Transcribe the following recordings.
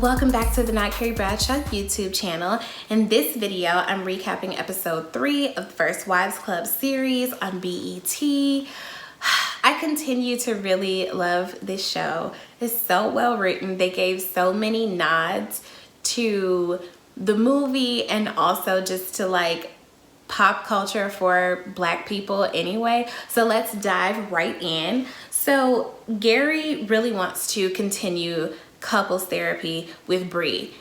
Welcome back to the Not Carrie Bradshaw YouTube channel. In this video, I'm recapping episode 3 of the First Wives Club series on BET. I continue to really love this show. It's so well written. They gave so many nods to the movie and also just to like pop culture for Black people anyway. So let's dive right in. So Gary really wants to continue couples therapy with Bree.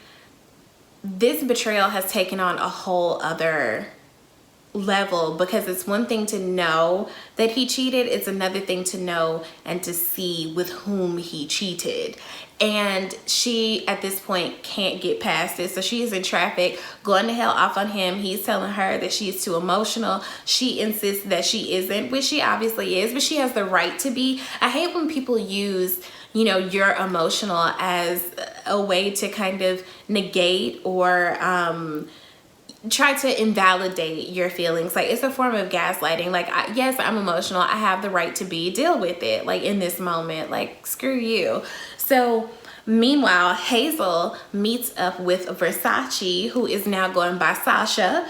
This betrayal has taken on a whole other level because it's one thing to know that he cheated, it's another thing to know and to see with whom he cheated. And she at this point can't get past it, so she is in traffic going to hell off on him. He's telling her that she's too emotional. She insists that she isn't, which she obviously is, but she has the right to be. I hate when people use, you know, you're emotional as a way to kind of negate or try to invalidate your feelings. Like, it's a form of gaslighting. Like, yes, I'm emotional. I have the right to be. Deal with it. Like, in this moment, like, screw you. So meanwhile, Hazel meets up with Versace, who is now going by Sasha.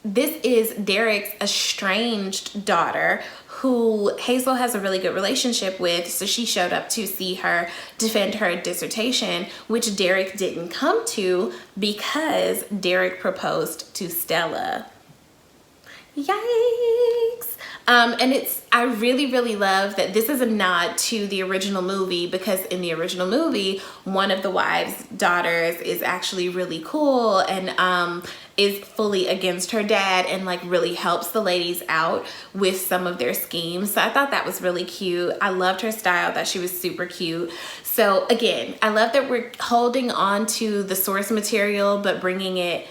This is Derek's estranged daughter, who Hazel has a really good relationship with, so she showed up to see her defend her dissertation, which Derek didn't come to because Derek proposed to Stella. Yikes. And I really love that this is a nod to the original movie, because in the original movie, one of the wives' daughters is actually really cool and is fully against her dad and like really helps the ladies out with some of their schemes. So I thought that was really cute. I loved her style, that she was super cute. So again, I love that we're holding on to the source material but bringing it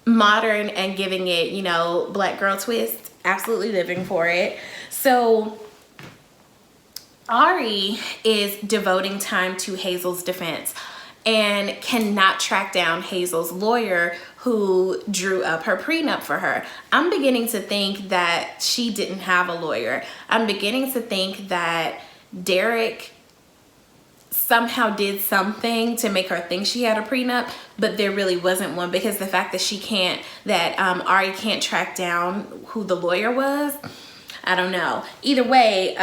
modern and giving it, you know, Black girl twist. Absolutely living for it. So Ari is devoting time to Hazel's defense and cannot track down Hazel's lawyer who drew up her prenup for her. I'm beginning to think that she didn't have a lawyer. I'm beginning to think that Derek somehow did something to make her think she had a prenup, but there really wasn't one, because the fact that Ari can't track down who the lawyer was, I don't know. Either way,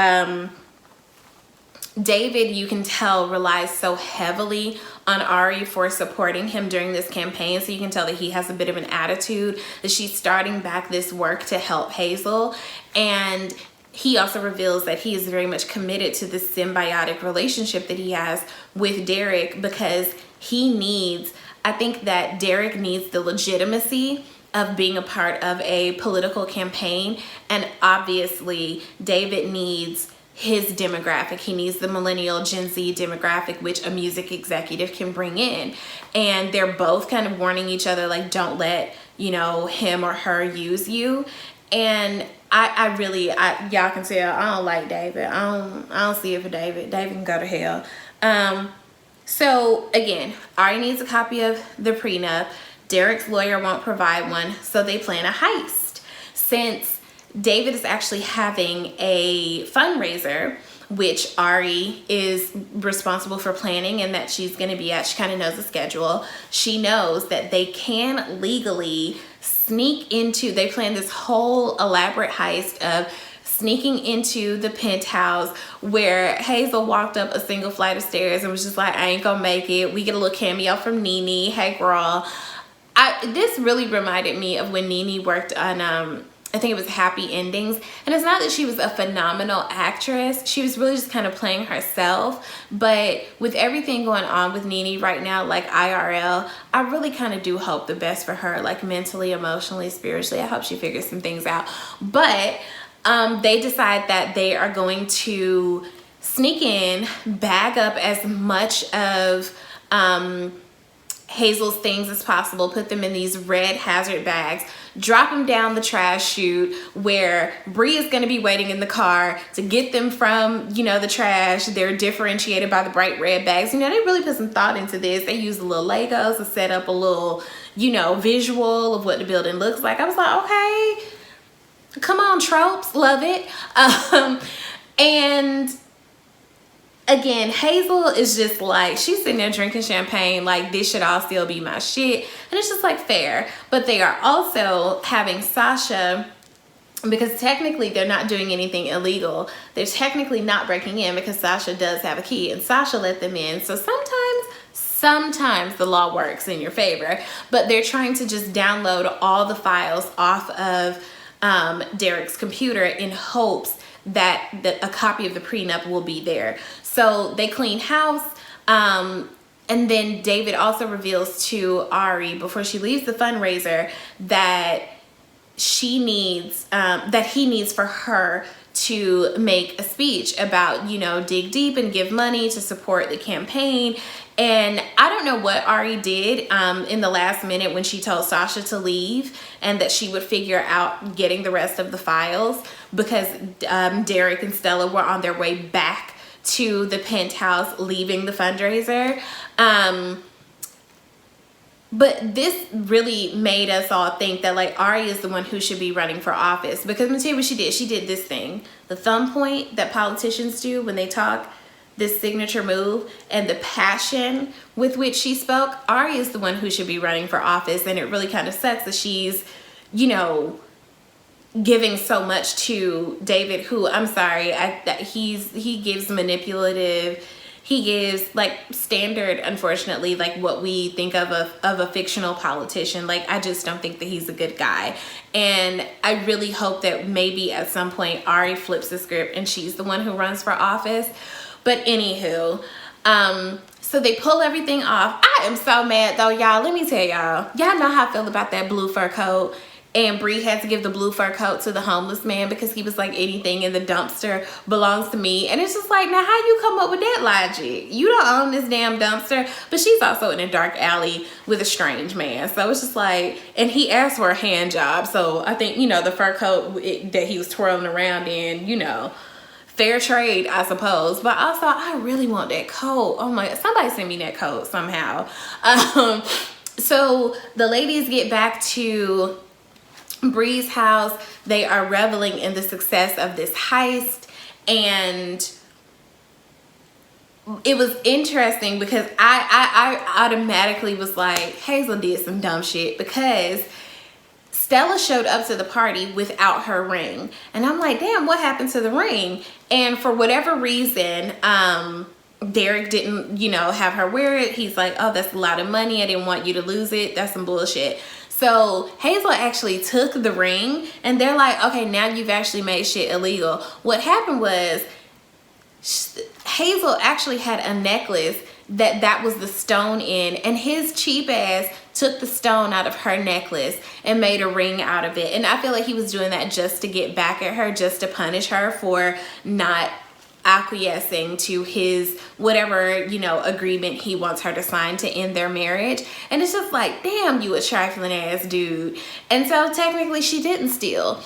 David, you can tell, relies so heavily on Ari for supporting him during this campaign. So you can tell that he has a bit of an attitude, that she's starting back this work to help Hazel. And he also reveals that he is very much committed to this symbiotic relationship that he has with Derek, because I think that Derek needs the legitimacy of being a part of a political campaign. And obviously David needs his demographic. He needs the millennial Gen Z demographic, which a music executive can bring in. And they're both kind of warning each other, like, don't let, you know, him or her use you. And y'all can tell I don't like David. I don't see it for David. David can go to hell. So again, Ari needs a copy of the prenup. Derek's lawyer won't provide one, so they plan a heist. Since David is actually having a fundraiser, which Ari is responsible for planning and that she's going to be at, she kind of knows the schedule. She knows that they can legally sneak into, they plan this whole elaborate heist of sneaking into the penthouse, where Hazel walked up a single flight of stairs and was just like, I ain't gonna make it. We get a little cameo from Nene. Hey girl. This really reminded me of when Nene worked on I think it was Happy Endings. And it's not that she was a phenomenal actress. She was really just kind of playing herself. But with everything going on with Nene right now, like IRL, I really kind of do hope the best for her, like mentally, emotionally, spiritually. I hope she figures some things out. But they decide that they are going to sneak in, bag up as much of Hazel's things as possible, put them in these red hazard bags, drop them down the trash chute where Bree is going to be waiting in the car to get them from, you know, the trash. They're differentiated by the bright red bags. You know, they really put some thought into this. They used a little Legos to set up a little, you know, visual of what the building looks like. I was like, okay, come on, tropes, love it. And again, Hazel is just like, she's sitting there drinking champagne like this should all still be my shit, and it's just like fair. But they are also having Sasha, because technically they're not doing anything illegal, they're technically not breaking in because Sasha does have a key and Sasha let them in. So sometimes the law works in your favor, but they're trying to just download all the files off of Derek's computer in hopes that a copy of the prenup will be there. So they clean house, and then David also reveals to Ari before she leaves the fundraiser that he needs for her to make a speech about, you know, dig deep and give money to support the campaign. And I don't know what Ari did in the last minute when she told Sasha to leave and that she would figure out getting the rest of the files, because Derek and Stella were on their way back to the penthouse leaving the fundraiser. But this really made us all think that like Ari is the one who should be running for office, because let me tell you what she did. She did this thing, the thumb point that politicians do when they talk, this signature move, and the passion with which she spoke. Ari is the one who should be running for office, and it really kind of sucks that she's, you know, giving so much to David, who, I'm sorry, he gives manipulative, he gives like standard, unfortunately, like what we think of a fictional politician. Like, I just don't think that he's a good guy. And I really hope that maybe at some point Ari flips the script and she's the one who runs for office. But anywho, so they pull everything off. I am so mad though, y'all. Let me tell y'all know how I feel about that blue fur coat. And Bree had to give the blue fur coat to the homeless man because he was like, anything in the dumpster belongs to me. And it's just like, now how you come up with that logic? You don't own this damn dumpster. But she's also in a dark alley with a strange man. So it's just like, and he asked for a hand job. So I think, you know, the fur coat that he was twirling around in, you know, fair trade, I suppose. But also, I really want that coat. Oh my, somebody send me that coat somehow. So the ladies get back to Bree's house. They are reveling in the success of this heist, and it was interesting because I automatically was like, Hazel did some dumb shit, because Stella showed up to the party without her ring, and I'm like, damn, what happened to the ring? And for whatever reason, Derek didn't, you know, have her wear it. He's like, oh, that's a lot of money, I didn't want you to lose it, that's some bullshit. So Hazel actually took the ring, and they're like, okay, now you've actually made shit illegal. What happened was Hazel actually had a necklace that was the stone in, and his cheap ass took the stone out of her necklace and made a ring out of it. And I feel like he was doing that just to get back at her, just to punish her for not acquiescing to his whatever, you know, agreement he wants her to sign to end their marriage. And it's just like, damn, you a trifling ass dude. And so technically she didn't steal.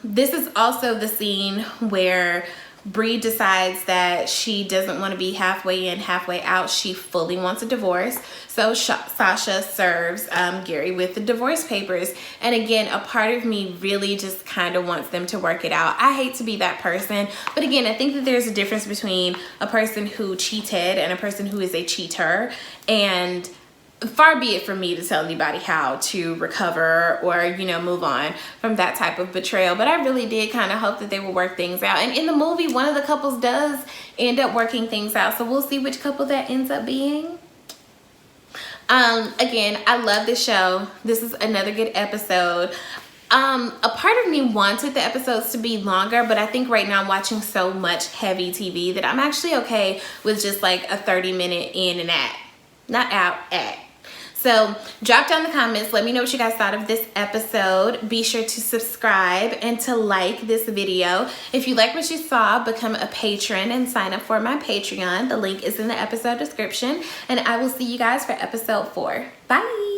This is also the scene where Bree decides that she doesn't want to be halfway in, halfway out. She fully wants a divorce. So Sasha serves Gary with the divorce papers. And again, a part of me really just kind of wants them to work it out. I hate to be that person. But again, I think that there's a difference between a person who cheated and a person who is a cheater. And far be it from me to tell anybody how to recover or, you know, move on from that type of betrayal. But I really did kind of hope that they would work things out. And in the movie, one of the couples does end up working things out. So we'll see which couple that ends up being. Again, I love this show. This is another good episode. A part of me wanted the episodes to be longer, but I think right now I'm watching so much heavy TV that I'm actually okay with just like a 30-minute in and out. Not out, at. So drop down the comments. Let me know what you guys thought of this episode. Be sure to subscribe and to like this video. If you like what you saw, become a patron and sign up for my Patreon. The link is in the episode description. And I will see you guys for episode 4. Bye.